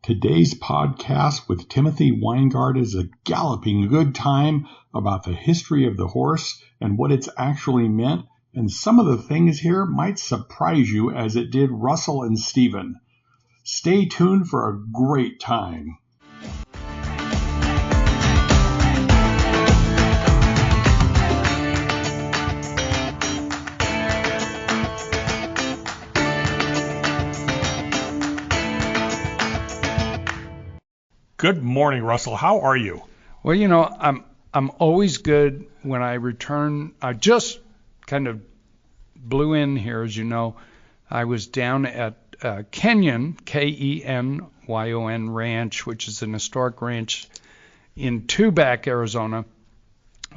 Today's podcast with Timothy Weingard is a galloping good time about the history of the horse and what it's actually meant, and some of the things here might surprise you as it did Russell and Stephen. Stay tuned for a great time. Good morning, Russell. How are you? Well, I'm always good when I return. I just kind of blew in here, as you know. I was down at Kenyon, Kenyon Ranch, which is an historic ranch in Tubac, Arizona.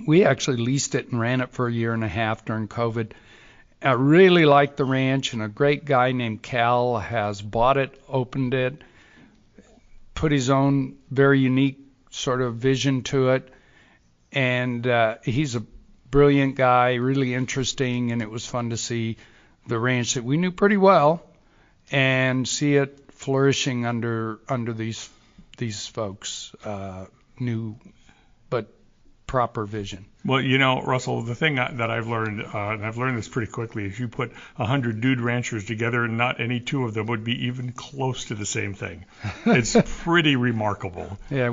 We actually leased it and ran it for a year and a half during COVID. I really like the ranch, and a great guy named Cal has bought it, opened it, put his own very unique sort of vision to it, and he's a brilliant guy, really interesting, and it was fun to see the ranch that we knew pretty well and see it flourishing under these folks' new but proper vision. Well, Russell, the thing that I've learned, and I've learned this pretty quickly, if you put 100 dude ranchers together, not any two of them would be even close to the same thing. It's pretty remarkable. Yeah,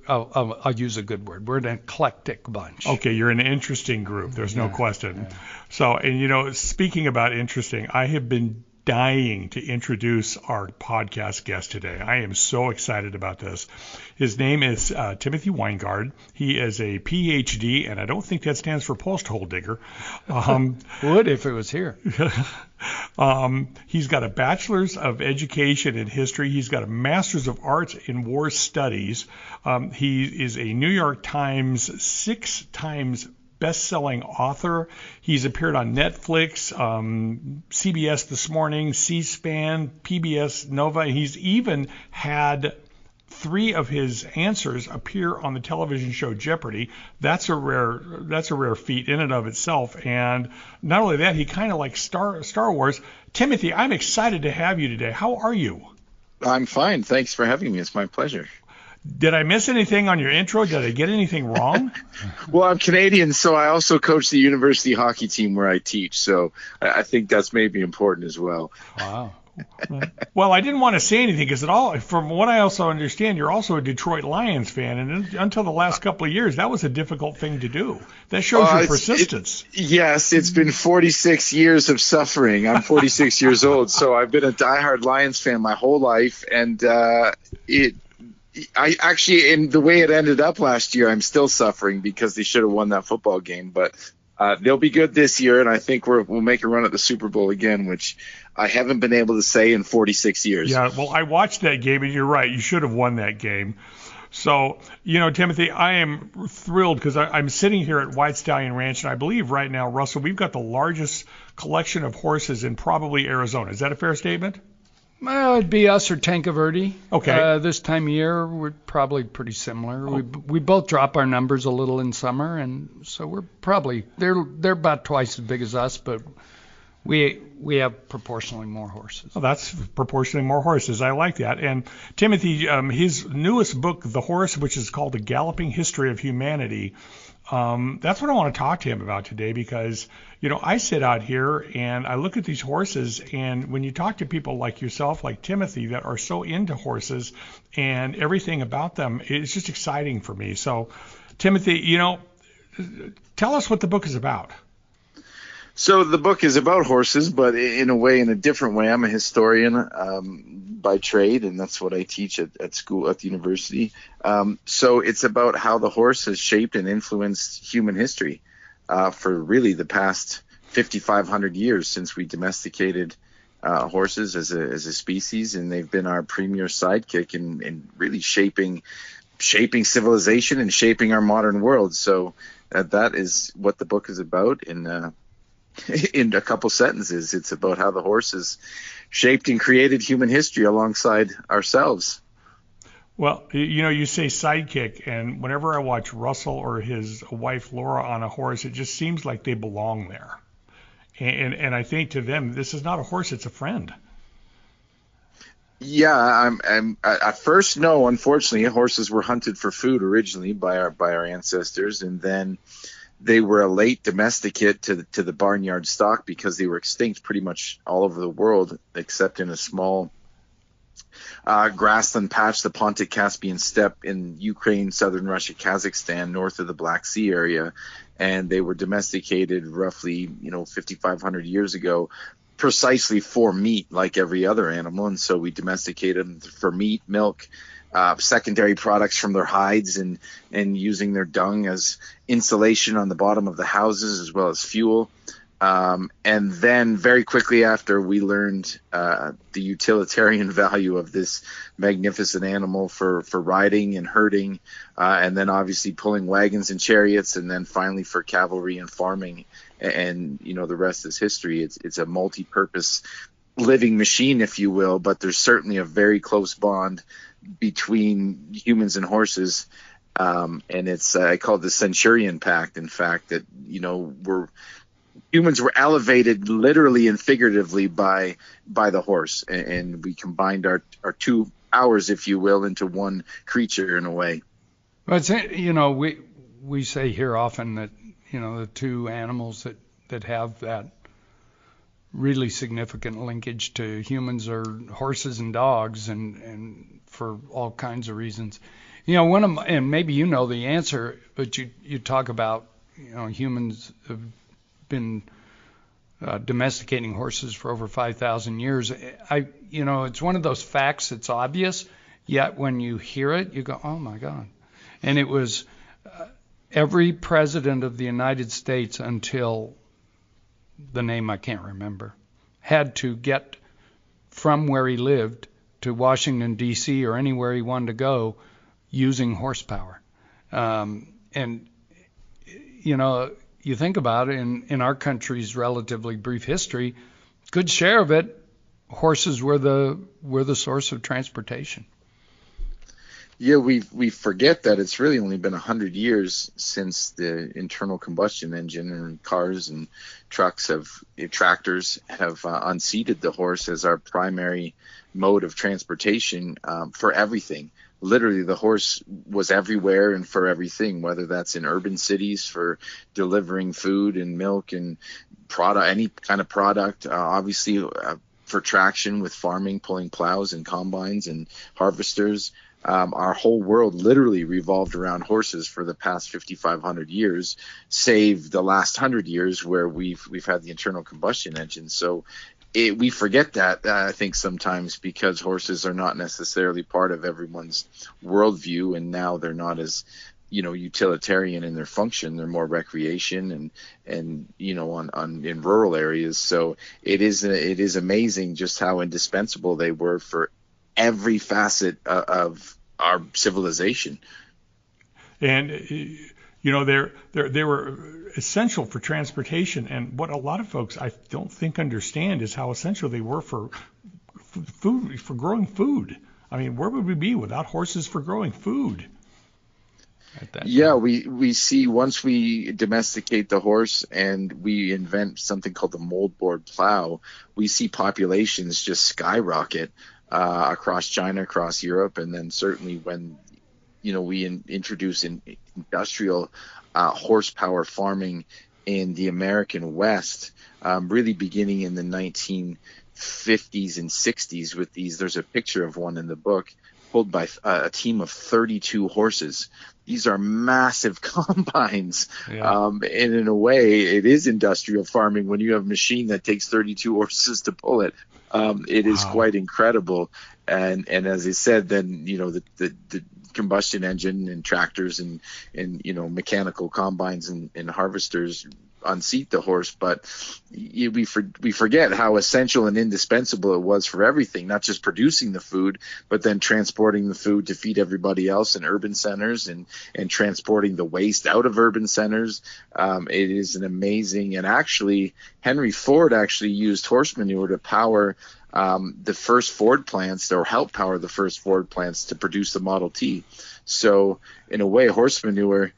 I'll use a good word. We're an eclectic bunch. Okay, you're an interesting group. There's no question. Yeah. So, and speaking about interesting, I have been dying to introduce our podcast guest today. I am so excited about this. His name is Timothy Weingard. He is a PhD, and I don't think that stands for post hole digger. Would if it was here. He's got a bachelor's of education in history. He's got a master's of arts in war studies. He is a New York Times 6 times best-selling author. He's appeared on Netflix, CBS This Morning, C-SPAN, PBS Nova. He's even had 3 of his answers appear on the television show Jeopardy. That's a rare feat in and of itself. And not only that, he kind of likes Star Wars. Timothy, I'm excited to have you today. How are you? I'm fine. Thanks for having me. It's my pleasure. Did I miss anything on your intro? Did I get anything wrong? Well, I'm Canadian, so I also coach the university hockey team where I teach. So I think that's maybe important as well. Wow. Well, I didn't want to say anything because from what I also understand, you're also a Detroit Lions fan. And until the last couple of years, that was a difficult thing to do. That shows your persistence. Yes, it's been 46 years of suffering. I'm 46 years old, so I've been a diehard Lions fan my whole life. And I actually, in the way it ended up last year, I'm still suffering because they should have won that football game. But they'll be good this year, and I think we'll make a run at the Super Bowl again, which I haven't been able to say in 46 years. Yeah, well, I watched that game, and you're right. You should have won that game. So, Timothy, I am thrilled because I'm sitting here at White Stallion Ranch, and I believe right now, Russell, we've got the largest collection of horses in probably Arizona. Is that a fair statement? Well, it'd be us or Tanque Verde. Okay. This time of year, we're probably pretty similar. Oh. We both drop our numbers a little in summer, and so we're probably they're about twice as big as us, but we have proportionally more horses. Well, that's proportionally more horses. I like that. And Timothy, his newest book, The Horse, which is called A Galloping History of Humanity. That's what I want to talk to him about today because, I sit out here and I look at these horses, and when you talk to people like yourself, like Timothy, that are so into horses and everything about them, it's just exciting for me. So, Timothy, tell us what the book is about. So the book is about horses, but in a different way. I'm a historian by trade, and that's what I teach at school, at the university. So it's about how the horse has shaped and influenced human history for really the past 5,500 years since we domesticated horses as a species, and they've been our premier sidekick in really shaping civilization and shaping our modern world. So that is what the book is about in a couple sentences. It's about how the horse has shaped and created human history alongside ourselves. Well, you say sidekick, and whenever I watch Russell or his wife Laura on a horse, it just seems like they belong there. And I think to them, this is not a horse, it's a friend. Yeah, at first, no. Unfortunately, horses were hunted for food originally by our ancestors, and then they were a late domesticate to the barnyard stock because they were extinct pretty much all over the world, except in a small grassland patch, the Pontic-Caspian steppe in Ukraine, southern Russia, Kazakhstan, north of the Black Sea area, and they were domesticated roughly 5,500 years ago, precisely for meat, like every other animal. And so we domesticated them for meat, milk, secondary products from their hides, and using their dung as insulation on the bottom of the houses as well as fuel. And then very quickly after, we learned the utilitarian value of this magnificent animal for riding and herding, and then obviously pulling wagons and chariots, and then finally for cavalry and farming. And the rest is history. It's a multi-purpose living machine, if you will, but there's certainly a very close bond between humans and horses. And it's I call it the Centurion Pact, in fact, that humans were elevated literally and figuratively by the horse, and we combined our 2 hours, if you will, into one creature in a way. But we say here often that the two animals that have that really significant linkage to humans are horses and dogs, and for all kinds of reasons. And maybe the answer, but you talk about humans have been domesticating horses for over 5,000 years. It's one of those facts that's obvious, yet when you hear it, you go, oh my God. And it was every president of the United States until the name I can't remember had to get from where he lived to Washington, D.C. or anywhere he wanted to go using horsepower. And you think about it, in our country's relatively brief history, good share of it, horses were the source of transportation. Yeah, we forget that it's really only been 100 years since the internal combustion engine and cars and tractors have unseated the horse as our primary mode of transportation for everything. Literally, the horse was everywhere and for everything, whether that's in urban cities for delivering food and milk and any kind of product, obviously for traction with farming, pulling plows and combines and harvesters. Our whole world literally revolved around horses for the past 5,500 years, save the last 100 years where we've had the internal combustion engine. So we forget that, I think, sometimes, because horses are not necessarily part of everyone's worldview, and now they're not as utilitarian in their function. They're more recreation and in rural areas. So it is amazing just how indispensable they were for every facet of our civilization. And they were essential for transportation. And what a lot of folks, I don't think, understand is how essential they were for food, for growing food. I mean, where would we be without horses for growing food? Yeah, we see, once we domesticate the horse and we invent something called the moldboard plow, we see populations just skyrocket across China, across Europe, and then certainly when we introduce industrial horsepower farming in the American West, really beginning in the 1950s and 60s with these. There's a picture of one in the book pulled by a team of 32 horses. These are massive combines. Yeah. And in a way, it is industrial farming when you have a machine that takes 32 horses to pull it. It is quite incredible. And as I said, then, the combustion engine and tractors and mechanical combines and harvesters unseat the horse, but we forget how essential and indispensable it was for everything, not just producing the food, but then transporting the food to feed everybody else in urban centers and transporting the waste out of urban centers. It is an amazing, and actually Henry Ford actually used horse manure to power the first Ford plants, or help power the first Ford plants to produce the Model T. So in a way, horse manure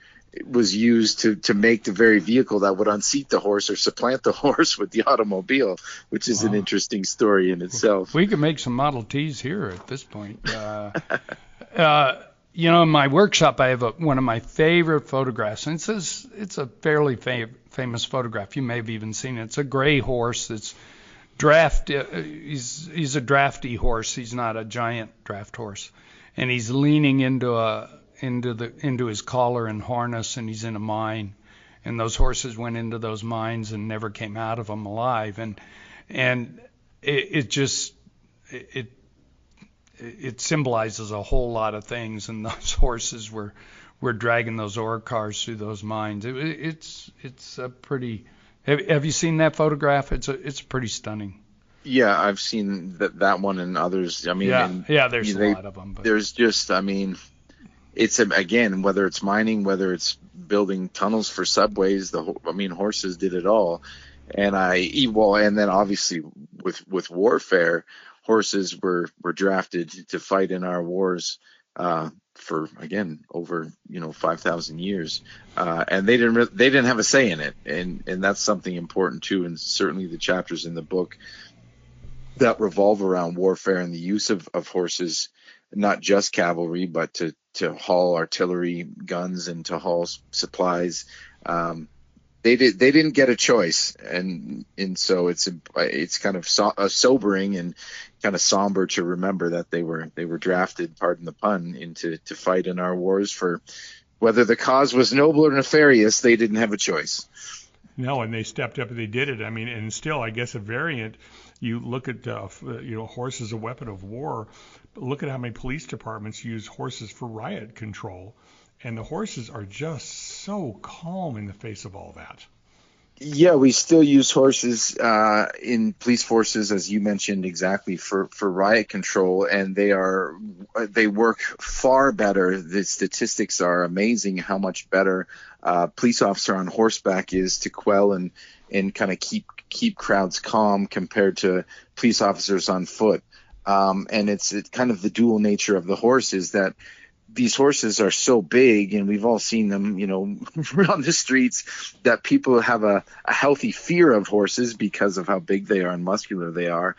was used to make the very vehicle that would unseat the horse or supplant the horse with the automobile, which is an interesting story in itself. We could make some Model Ts here at this point. In my workshop, I have one of my favorite photographs, and it's a fairly famous photograph. You may have even seen it. It's a gray horse that's he's a drafty horse. He's not a giant draft horse, and he's leaning into his collar and harness, and he's in a mine, and those horses went into those mines and never came out of them alive, and it symbolizes a whole lot of things, and those horses were dragging those ore cars through those mines. It's a pretty. Have you seen that photograph? It's pretty stunning. Yeah, I've seen that one and others. I mean, there's a lot of them. But. There's just, I mean, it's again, whether it's mining, whether it's building tunnels for subways, horses did it all. And and then obviously with warfare, horses were drafted to fight in our wars for again over 5,000 years, and they didn't have a say in it, and that's something important too. And certainly the chapters in the book that revolve around warfare and the use of horses, not just cavalry, but to haul artillery, guns, and to haul supplies. They didn't get a choice, and so it's kind of sobering and kind of somber to remember that they were drafted, pardon the pun, to fight in our wars for whether the cause was noble or nefarious. They didn't have a choice. No, and they stepped up and they did it. I mean, and still, I guess a variant. You look at horse as a weapon of war. But look at how many police departments use horses for riot control. And the horses are just so calm in the face of all that. Yeah, we still use horses in police forces, as you mentioned, exactly for riot control, and they work far better. The statistics are amazing how much better police officer on horseback is to quell and kind of keep crowds calm compared to police officers on foot. And it's kind of the dual nature of the horse is that these horses are so big, and we've all seen them, around the streets, that people have a healthy fear of horses because of how big they are and muscular they are.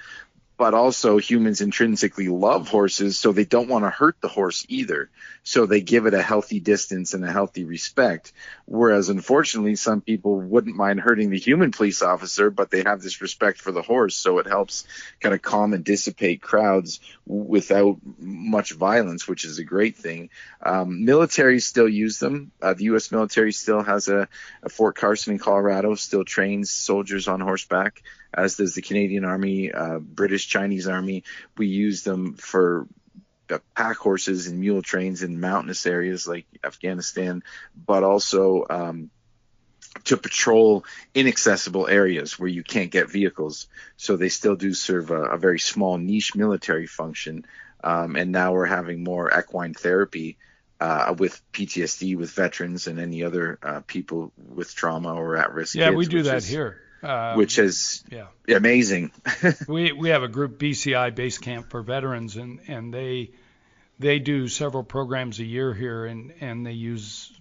But also humans intrinsically love horses, so they don't want to hurt the horse either. So they give it a healthy distance and a healthy respect. Whereas, unfortunately, some people wouldn't mind hurting the human police officer, but they have this respect for the horse. So it helps kind of calm and dissipate crowds without much violence, which is a great thing. Military still use them. The U.S. military still has a Fort Carson in Colorado, still trains soldiers on horseback, as does the Canadian Army, British, Chinese Army. We use them for pack horses and mule trains in mountainous areas like Afghanistan, but also to patrol inaccessible areas where you can't get vehicles. So they still do serve a very small niche military function. And now we're having more equine therapy with PTSD, with veterans and any other people with trauma or at-risk kids. Yeah, we do that here. Which is amazing. we have a group, BCI, Base Camp for Veterans, and they do several programs a year here, and they use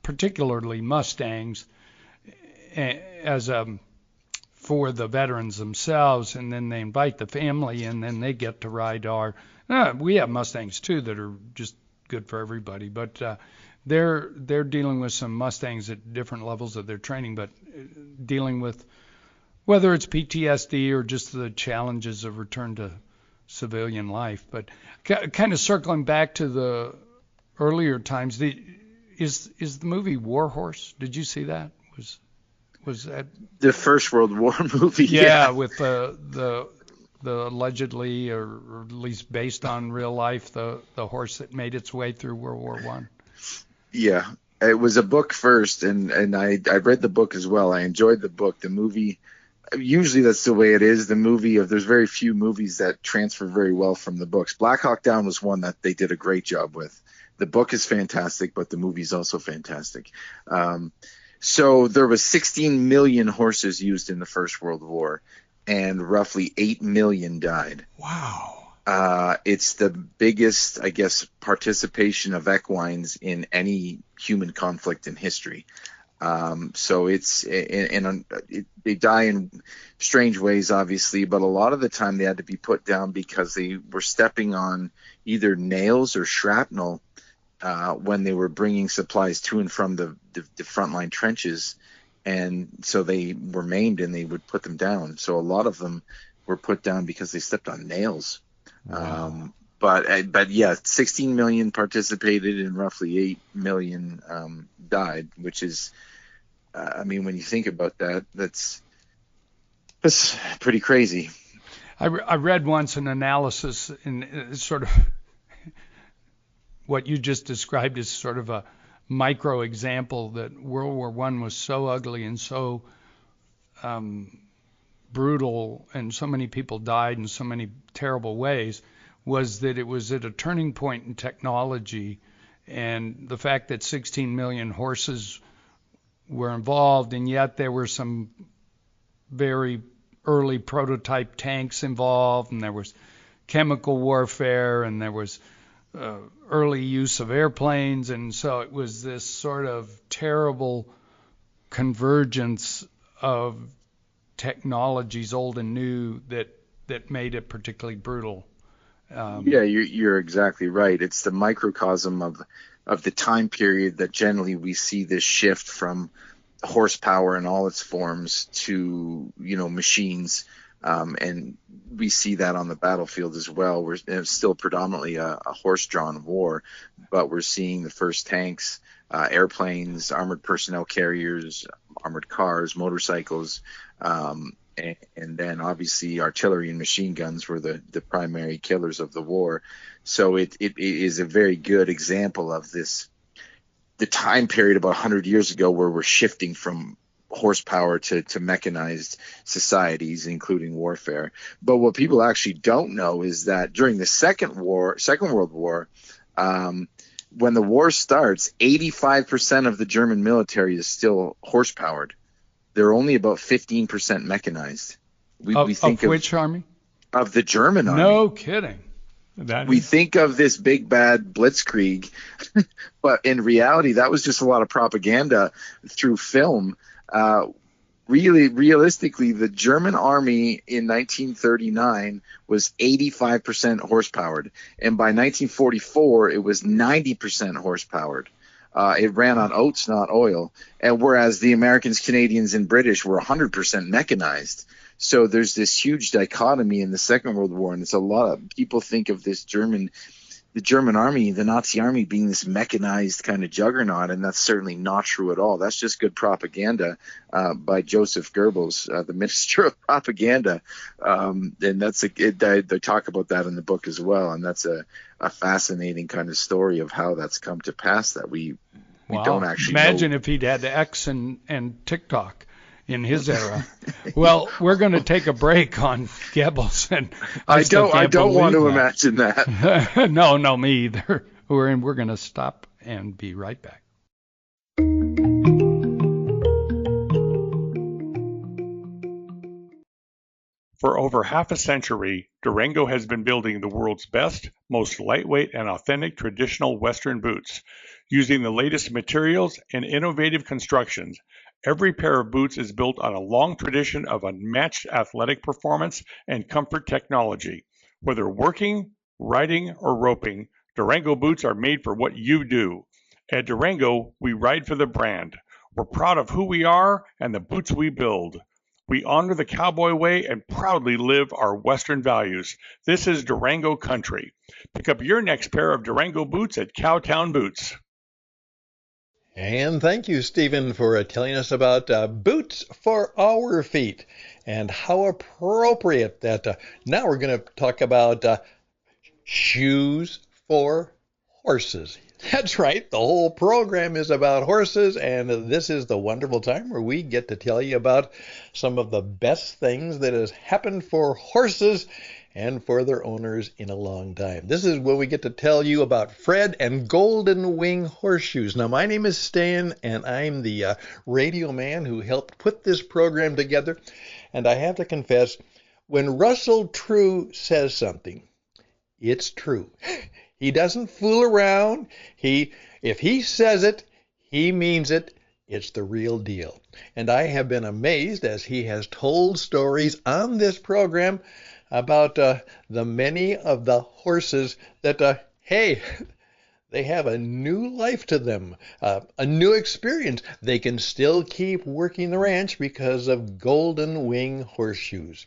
particularly Mustangs as for the veterans themselves, and then they invite the family, and then they get to ride our. We have Mustangs too that are just good for everybody, but they're dealing with some Mustangs at different levels of their training, but dealing with whether it's PTSD or just the challenges of return to civilian life. But kind of circling back to the earlier times, is the movie War Horse? Did you see that? Was that the First World War movie? Yeah, with the allegedly, or at least based on real life, the horse that made its way through World War I. Yeah, it was a book first, and I read the book as well. I enjoyed the book. The movie, usually that's the way it is. There's very few movies that transfer very well from the books. Black Hawk Down was one that they did a great job with. The book is fantastic, but the movie is also fantastic. So there was 16 million horses used in the First World War, and roughly 8 million died. Wow. It's the biggest, I guess, participation of equines in any human conflict in history. So they die in strange ways, obviously, but a lot of the time they had to be put down because they were stepping on either nails or shrapnel when they were bringing supplies to and from the frontline trenches. And so they were maimed and they would put them down. So a lot of them were put down because they stepped on nails. Wow. But yeah, 16 million participated and roughly 8 million died, which is, I mean, when you think about that, that's pretty crazy. I read once an analysis in sort of what you just described as sort of a micro example that World War I was so ugly and so brutal and so many people died in so many terrible ways, was that it was at a turning point in technology, and the fact that 16 million horses were involved, and yet there were some very early prototype tanks involved, and there was chemical warfare, and there was early use of airplanes, and so it was this sort of terrible convergence of technologies, old and new, that made it particularly brutal. Yeah, you're exactly right. It's the microcosm of the time period that generally we see this shift from horsepower in all its forms to, machines. And we see that on the battlefield as well. It's still predominantly a horse-drawn war, but we're seeing the first tanks, airplanes, armored personnel carriers, armored cars, motorcycles, and then obviously artillery and machine guns were the primary killers of the war. So it is a very good example of the time period about 100 years ago where we're shifting from horsepower to mechanized societies, including warfare. But what people actually don't know is that during the Second World War, when the war starts, 85% of the German military is still horse-powered. They're only about 15% mechanized. We think of which army? Of the German army. No kidding. We think of this big bad blitzkrieg, but in reality, that was just a lot of propaganda through film. Realistically, the German army in 1939 was 85% horsepowered, and by 1944, it was 90% horsepowered. It ran on oats, not oil. And whereas the Americans, Canadians, and British were 100% mechanized. So there's this huge dichotomy in the Second World War, and it's a lot of people think of the German army, the Nazi army, being this mechanized kind of juggernaut, and that's certainly not true at all. That's just good propaganda by Joseph Goebbels, the Minister of Propaganda, and they talk about that in the book as well, and that's a fascinating kind of story of how that's come to pass that we don't actually imagine know. If he'd had X and TikTok in his era. Well, we're going to take a break on Goebbels, and I don't want to imagine that. No, me either. We're going to stop and be right back. For over half a century, Durango has been building the world's best, most lightweight and authentic traditional Western boots. Using the latest materials and innovative constructions, every pair of boots is built on a long tradition of unmatched athletic performance and comfort technology. Whether working, riding, or roping, Durango boots are made for what you do. At Durango, we ride for the brand. We're proud of who we are and the boots we build. We honor the cowboy way and proudly live our Western values. This is Durango country. Pick up your next pair of Durango boots at Cowtown Boots. And thank you, Stephen, for telling us about boots for our feet and how appropriate that. Now we're going to talk about shoes for horses. That's right. The whole program is about horses, and this is the wonderful time where we get to tell you about some of the best things that has happened for horses and for their owners in a long time. This is where we get to tell you about Fred and Golden Wing Horseshoes. Now, my name is Stan, and I'm the radio man who helped put this program together. And I have to confess, when Russell True says something, it's true. He doesn't fool around. If he says it, he means it. It's the real deal. And I have been amazed as he has told stories on this program about the many of the horses that, hey, they have a new life to them, a new experience. They can still keep working the ranch because of golden wing horseshoes.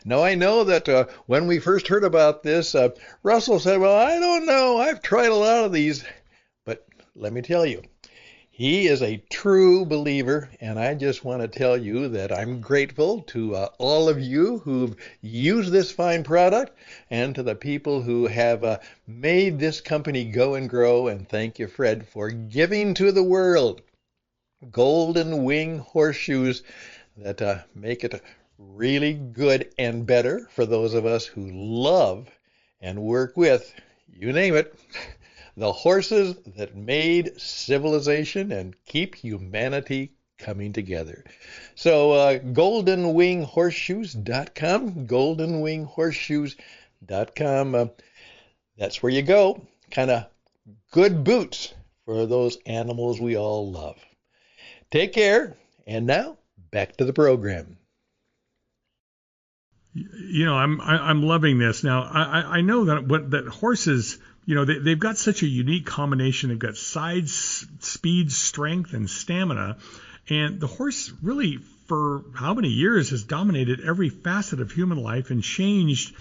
Now, I know that when we first heard about this, Russell said, well, I don't know. I've tried a lot of these. But let me tell you, he is a true believer, and I just want to tell you that I'm grateful to all of you who've used this fine product and to the people who have made this company go and grow. And thank you, Fred, for giving to the world golden wing horseshoes that make it really good and better for those of us who love and work with, you name it, the horses that made civilization and keep humanity coming together. So goldenwinghorseshoes.com, goldenwinghorseshoes.com, that's where you go. Kind of good boots for those animals we all love. Take care, and now back to the program. You know, I'm loving this. Now, I know that horses, you know, they've got such a unique combination. They've got size, speed, strength, and stamina. And the horse really, for how many years, has dominated every facet of human life and changed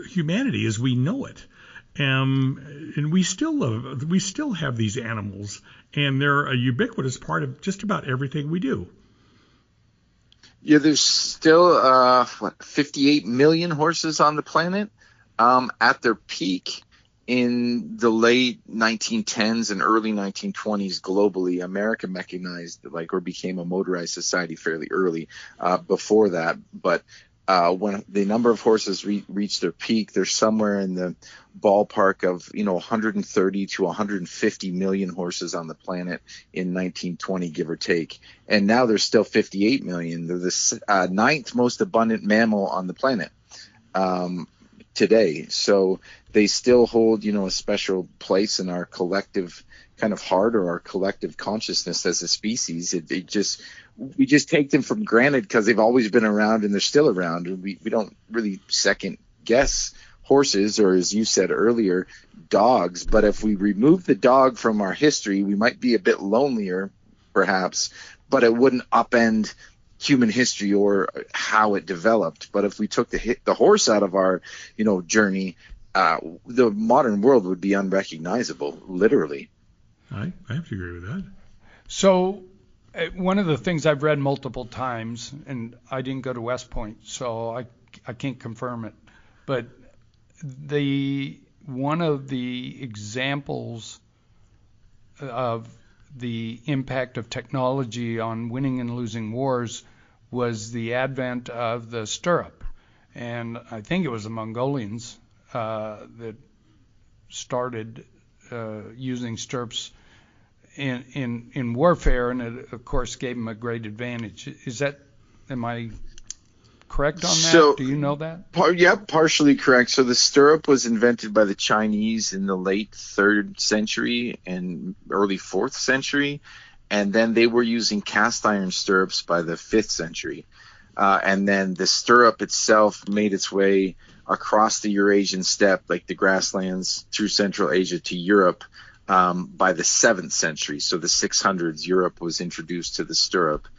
humanity as we know it. And we still have these animals, and they're a ubiquitous part of just about everything we do. Yeah, there's still 58 million horses on the planet. At their peak in the late 1910s and early 1920s globally, America mechanized or became a motorized society fairly early before that. But when the number of horses reached their peak, they're somewhere in the ballpark of 130 to 150 million horses on the planet in 1920, give or take. And now there's still 58 million. They're the ninth most abundant mammal on the planet today. So they still hold a special place in our collective kind of heart or our collective consciousness as a species. We just take them for granted because they've always been around and they're still around. We don't really second guess horses, or as you said earlier, dogs. But if we remove the dog from our history, we might be a bit lonelier, perhaps, but it wouldn't upend human history or how it developed. But if we took the horse out of our journey, the modern world would be unrecognizable, literally. I have to agree with that. So one of the things I've read multiple times, and I didn't go to West Point, so I can't confirm it, but one of the examples of the impact of technology on winning and losing wars was the advent of the stirrup. And I think it was the Mongolians that started using stirrups in warfare, and it of course gave them a great advantage. Am I correct on that? So, do you know that? Yeah, partially correct. So the stirrup was invented by the Chinese in the late 3rd century and early 4th century, and then they were using cast iron stirrups by the 5th century. And then the stirrup itself made its way across the Eurasian steppe, like the grasslands, through Central Asia to Europe by the 7th century. So the 600s, Europe was introduced to the stirrup.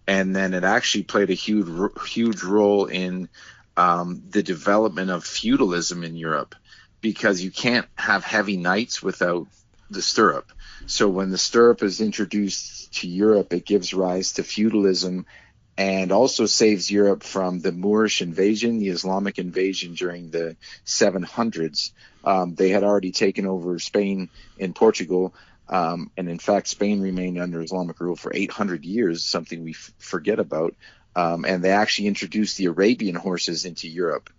And then it actually played a huge role in the development of feudalism in Europe, because you can't have heavy knights without the stirrup. So when the stirrup is introduced to Europe, it gives rise to feudalism and also saves Europe from the Moorish invasion, the Islamic invasion during the 700s. They had already taken over Spain and Portugal. And in fact, Spain remained under Islamic rule for 800 years, something we forget about. And they actually introduced the Arabian horses into Europe,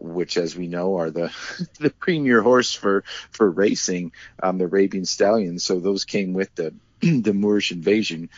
which, as we know, are the premier horse for racing, the Arabian stallions. So those came with the Moorish invasion.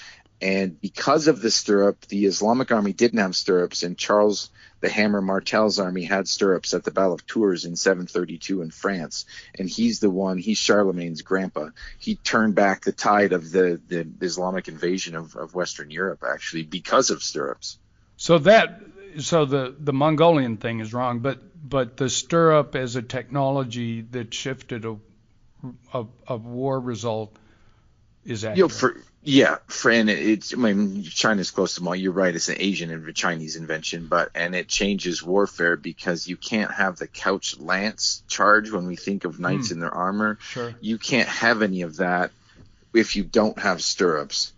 And because of the stirrup, the Islamic army didn't have stirrups, and Charles the Hammer Martel's army had stirrups at the Battle of Tours in 732 in France. And he's Charlemagne's grandpa. He turned back the tide of the Islamic invasion of Western Europe, actually, because of stirrups. So the Mongolian thing is wrong, but the stirrup as a technology that shifted a war result is accurate. China's close to Mongol. You're right. It's an Asian and Chinese invention, and it changes warfare because you can't have the couch lance charge when we think of knights in their armor. Sure. You can't have any of that if you don't have stirrups.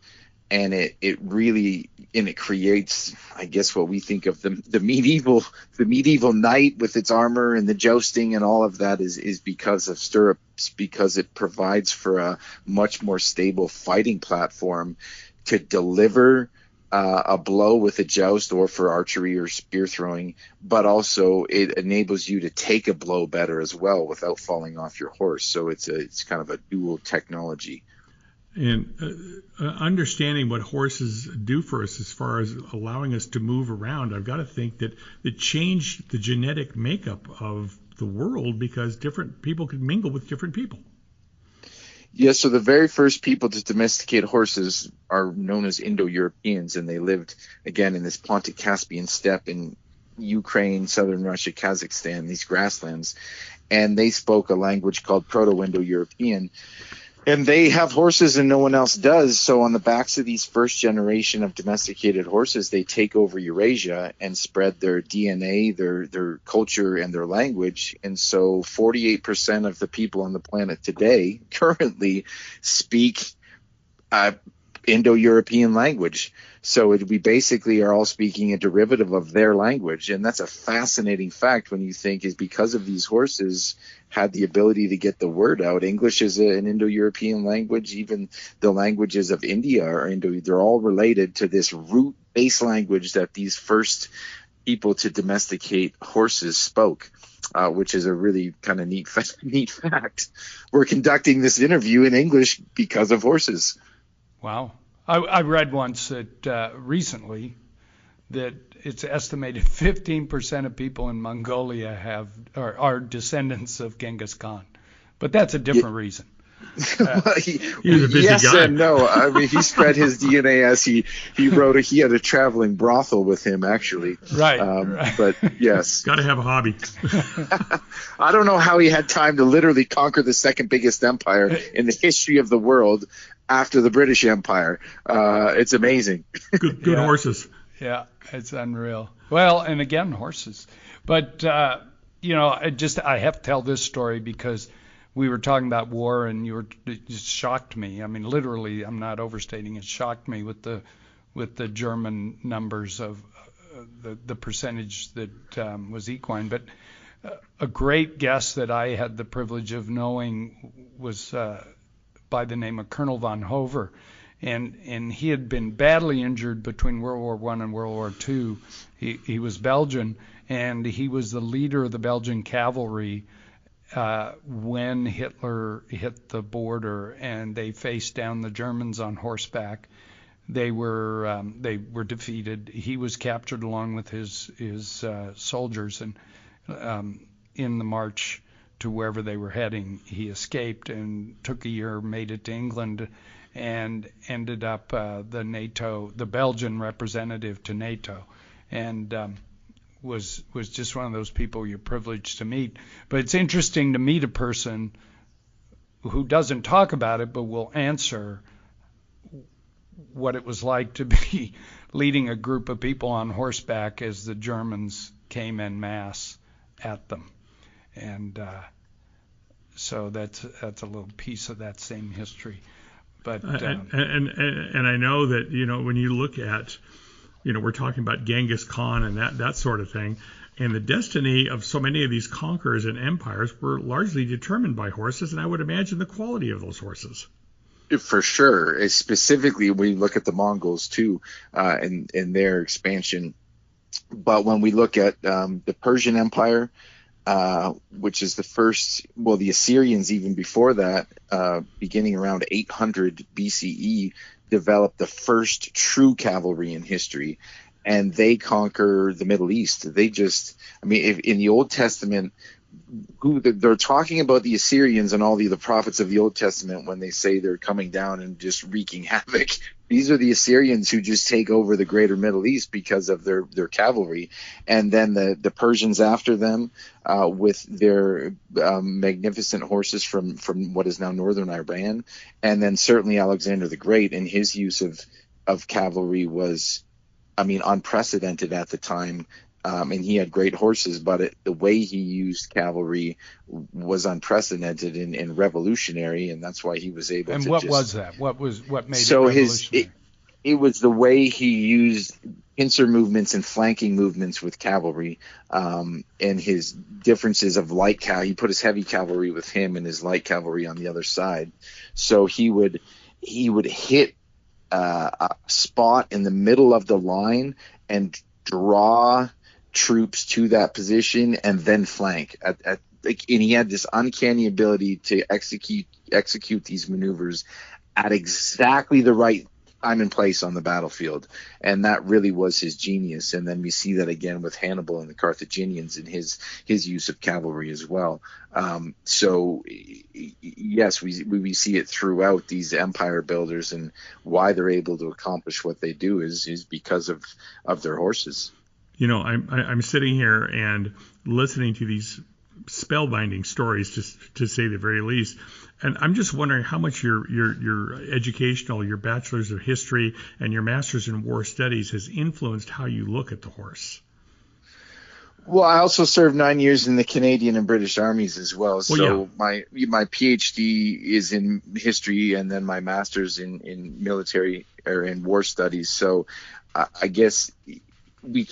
And it really creates, I guess, what we think of the medieval knight with its armor and the jousting and all of that is because of stirrups, because it provides for a much more stable fighting platform to deliver a blow with a joust or for archery or spear throwing, but also it enables you to take a blow better as well without falling off your horse. So it's kind of a dual technology. And understanding what horses do for us as far as allowing us to move around, I've got to think that it changed the genetic makeup of the world because different people could mingle with different people. Yeah, so the very first people to domesticate horses are known as Indo-Europeans, and they lived, again, in this Pontic-Caspian steppe in Ukraine, southern Russia, Kazakhstan, these grasslands. And they spoke a language called Proto-Indo-European. And they have horses and no one else does. So on the backs of these first generation of domesticated horses, they take over Eurasia and spread their DNA, their culture, and their language. And so 48% of the people on the planet today currently speak Indo-European language. So we basically are all speaking a derivative of their language. And that's a fascinating fact when you think is because of these horses had the ability to get the word out. English is an Indo-European language. Even the languages of India are they're all related to this root-based language that these first people to domesticate horses spoke, which is a really kind of neat fact. We're conducting this interview in English because of horses. Wow. I read once that recently that it's estimated 15% of people in Mongolia are descendants of Genghis Khan. But that's a different reason. Well, he was a busy yes guy. And no. I mean, he spread his DNA as he wrote. He had a traveling brothel with him, actually. Right. But yes. Got to have a hobby. I don't know how he had time to literally conquer the second biggest empire in the history of the world after the British Empire. It's amazing. Good horses. Yeah, it's unreal. Well, and again, horses. But, I have to tell this story because we were talking about war and it just shocked me. I mean, literally, I'm not overstating. It shocked me with the German numbers of the percentage that was equine. But a great guest that I had the privilege of knowing was by the name of Colonel von Hover. And he had been badly injured between World War I and World War II. He was Belgian, and he was the leader of the Belgian cavalry when Hitler hit the border and they faced down the Germans on horseback. They were defeated. He was captured along with his soldiers, and in the march to wherever they were heading, he escaped and took a year, made it to England, and ended up the Belgian representative to NATO, and was just one of those people you're privileged to meet. But it's interesting to meet a person who doesn't talk about it, but will answer what it was like to be leading a group of people on horseback as the Germans came en masse at them. And so that's a little piece of that same history. But and I know that when you look at we're talking about Genghis Khan and that sort of thing, and the destiny of so many of these conquerors and empires were largely determined by horses, and I would imagine the quality of those horses. For sure. Specifically, we look at the Mongols too, and their expansion. But when we look at the Persian Empire, which is the first, the Assyrians even before that, beginning around 800 BCE, develop the first true cavalry in history, and they conquer the Middle East. They just, I mean, if in the Old Testament, they're talking about the Assyrians and all the prophets of the Old Testament when they say they're coming down and just wreaking havoc. These are the Assyrians who just take over the greater Middle East because of their cavalry. And then the Persians after them with their magnificent horses from what is now northern Iran. And then certainly Alexander the Great and his use of cavalry was, I mean, unprecedented at the time. And he had great horses, but the way he used cavalry was unprecedented and revolutionary, and that's why he was able to. And what was that? What made it so revolutionary? It was the way he used pincer movements and flanking movements with cavalry, and his differences of light cavalry. He put his heavy cavalry with him and his light cavalry on the other side. So he would hit a spot in the middle of the line and draw troops to that position and then flank and he had this uncanny ability to execute these maneuvers at exactly the right time and place on the battlefield, and that really was his genius. And then we see that again with Hannibal and the Carthaginians and his use of cavalry as well. So yes, we see it throughout these empire builders, and why they're able to accomplish what they do is because of their horses. You know, I'm sitting here and listening to these spellbinding stories, to say the very least, and I'm just wondering how much your educational, your bachelor's of history and your master's in war studies has influenced how you look at the horse. Well, I also served 9 years in the Canadian and British armies as well. So my PhD is in history, and then my master's in military or in war studies. So I guess we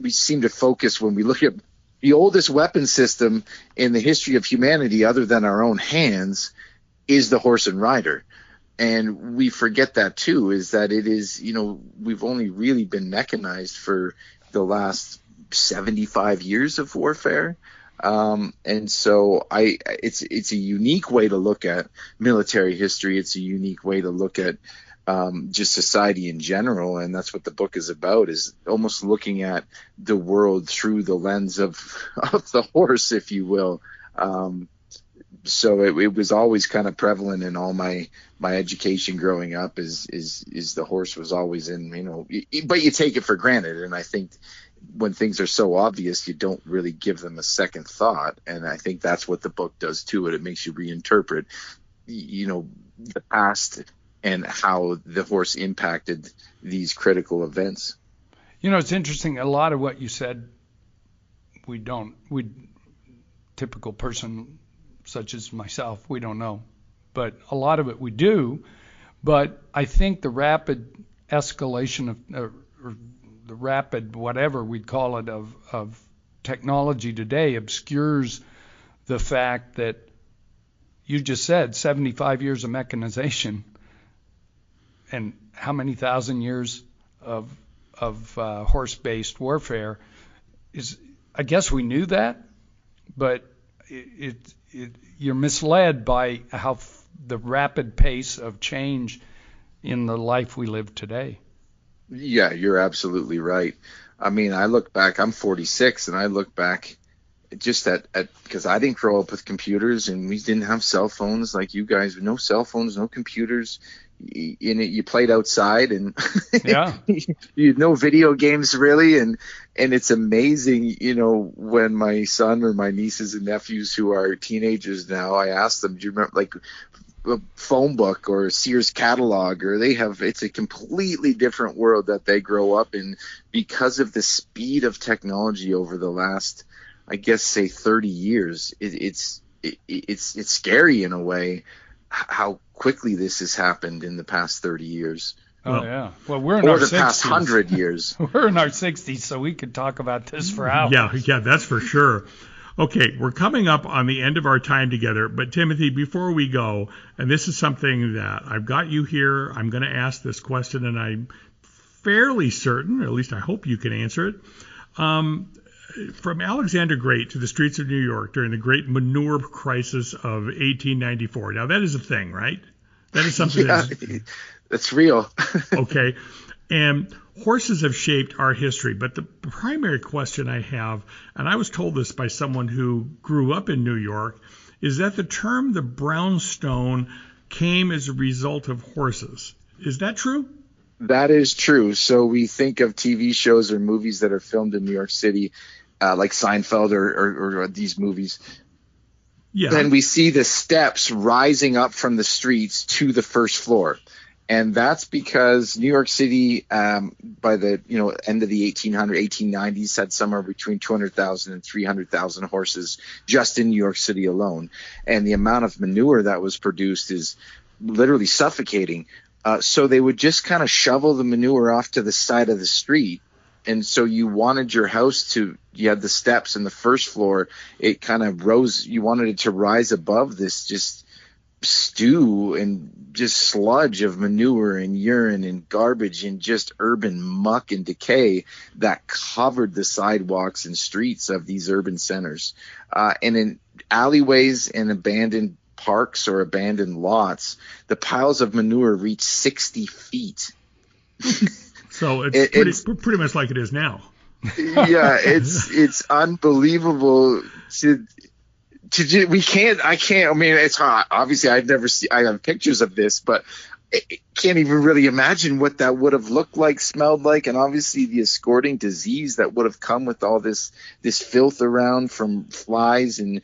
seem to focus when we look at the oldest weapon system in the history of humanity, other than our own hands, is the horse and rider. And we forget that too, is that it is, we've only really been mechanized for the last 75 years of warfare. And so it's a unique way to look at military history. It's a unique way to look at just society in general, and that's what the book is about, is almost looking at the world through the lens of the horse, if you will. So it was always kind of prevalent in all my education growing up, is the horse was always in, but you take it for granted. And I think when things are so obvious, you don't really give them a second thought. And I think that's what the book does to it. It makes you reinterpret, the past and how the horse impacted these critical events. It's interesting. A lot of what you said, typical person such as myself, we don't know. But a lot of it we do. But I think the rapid escalation or the rapid whatever we'd call it of technology today obscures the fact that you just said 75 years of mechanization. And how many thousand years of horse-based warfare is? I guess we knew that, but you're misled by how the rapid pace of change in the life we live today. Yeah, you're absolutely right. I mean, I look back. I'm 46, and I look back just at because I didn't grow up with computers, and we didn't have cell phones like you guys. No cell phones, no computers. You played outside, and you had no video games really, and it's amazing, when my son or my nieces and nephews who are teenagers now, I ask them, do you remember like a phone book or a Sears catalog, or it's a completely different world that they grow up in because of the speed of technology over the last, I guess, say 30 years. It's scary in a way how quickly this has happened in the past 30 years. Oh, yeah. Well, we're in our 60s. Or the past 100 years. We're in our 60s, so we could talk about this for hours. Yeah, that's for sure. Okay, we're coming up on the end of our time together, but Timothy, before we go, and this is something that I've got you here, I'm going to ask this question, and I'm fairly certain, or at least I hope you can answer it. From Alexander Great to the streets of New York during the great manure crisis of 1894. Now, that is a thing, right? That is something That's real. Okay. And horses have shaped our history. But the primary question I have, and I was told this by someone who grew up in New York, is that the term the brownstone came as a result of horses. Is that true? That is true. So we think of TV shows or movies that are filmed in New York City, like Seinfeld or these movies. Yeah. Then we see the steps rising up from the streets to the first floor. And that's because New York City, by the end of the 1890s, had somewhere between 200,000 and 300,000 horses just in New York City alone. And the amount of manure that was produced is literally suffocating. So they would just kind of shovel the manure off to the side of the street. And so you wanted your house you had the steps in the first floor. It kind of rose. You wanted it to rise above this just stew and just sludge of manure and urine and garbage and just urban muck and decay that covered the sidewalks and streets of these urban centers. And in alleyways and abandoned parks or abandoned lots, the piles of manure reach 60 feet. So it's pretty much like it is now. Yeah, it's unbelievable I can't. I mean, it's hot. Obviously, I have pictures of this, but I can't even really imagine what that would have looked like, smelled like, and obviously the escorting disease that would have come with all this filth around from flies and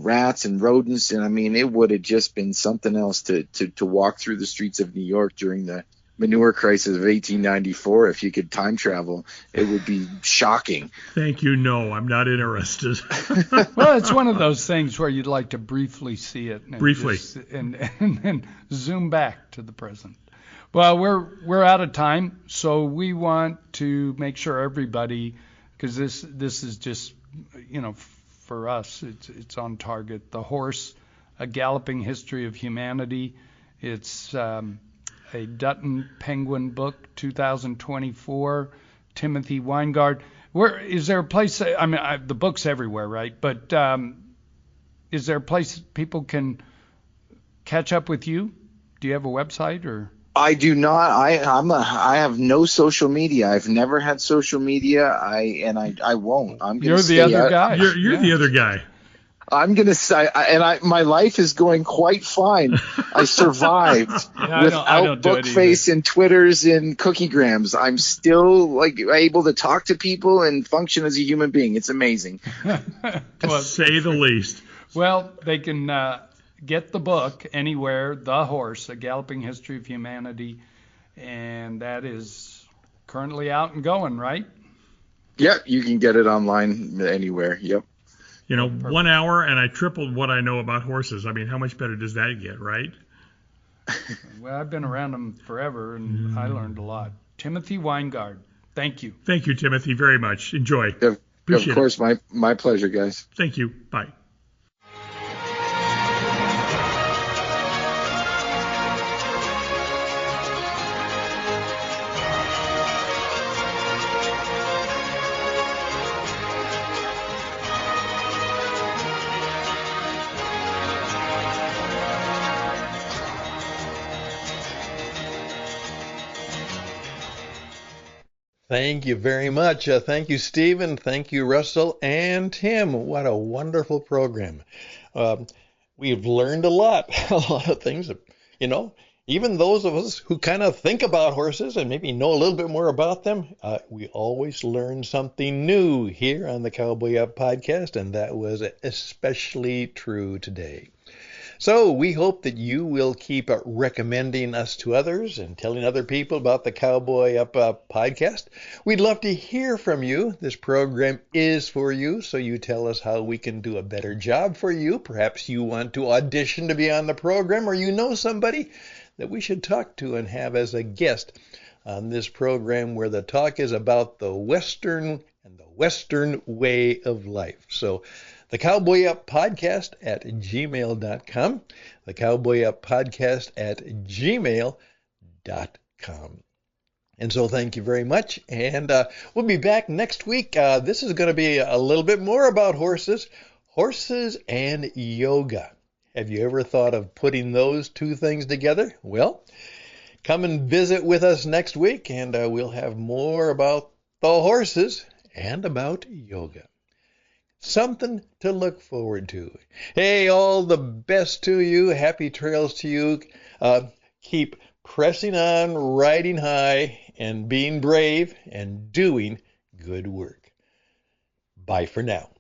rats and rodents. And I mean, it would have just been something else to walk through the streets of New York during the manure crisis of 1894. If you could time travel, it would be shocking. Thank you. No, I'm not interested. Well, it's one of those things where you'd like to briefly see it. And then zoom back to the present. Well, we're out of time, so we want to make sure everybody, because this is just, for us, it's on target. The Horse, A Galloping History of Humanity. It's a Dutton Penguin book, 2024. Timothy Weingard. Where is there a place? I mean, the book's everywhere, right? But is there a place people can catch up with you? Do you have a website or? I do not. I have no social media. I've never had social media. I won't. You're the other guy. You're the other guy. I'm going to say, my life is going quite fine. I survived without Bookface and Twitters and Cookiegrams. I'm still able to talk to people and function as a human being. It's amazing. To say the least. Well, they can get the book anywhere, The Horse, A Galloping History of Humanity, and that is currently out and going, right? Yep, you can get it online anywhere. Yep. 1 hour and I tripled what I know about horses. I mean, how much better does that get, right? Well, I've been around them forever, and I learned a lot. Timothy Weingard, thank you. Thank you, Timothy, very much. Enjoy. Of course, my pleasure, guys. Thank you. Bye. Thank you very much. Thank you, Stephen. Thank you, Russell and Tim. What a wonderful program. We've learned a lot of things, even those of us who kind of think about horses and maybe know a little bit more about them, we always learn something new here on the Cowboy Up podcast, and that was especially true today. So we hope that you will keep recommending us to others and telling other people about the Cowboy Up podcast. We'd love to hear from you. This program is for you, so you tell us how we can do a better job for you. Perhaps you want to audition to be on the program, or you know somebody that we should talk to and have as a guest on this program where the talk is about the Western and the Western way of life. So the Cowboy Up Podcast at gmail.com. The Cowboy Up Podcast at gmail.com. And so thank you very much. And we'll be back next week. This is going to be a little bit more about horses and yoga. Have you ever thought of putting those two things together? Well, come and visit with us next week, and we'll have more about the horses and about yoga. Something to look forward to. Hey, all the best to you. Happy trails to you. Keep pressing on, riding high, and being brave, and doing good work. Bye for now.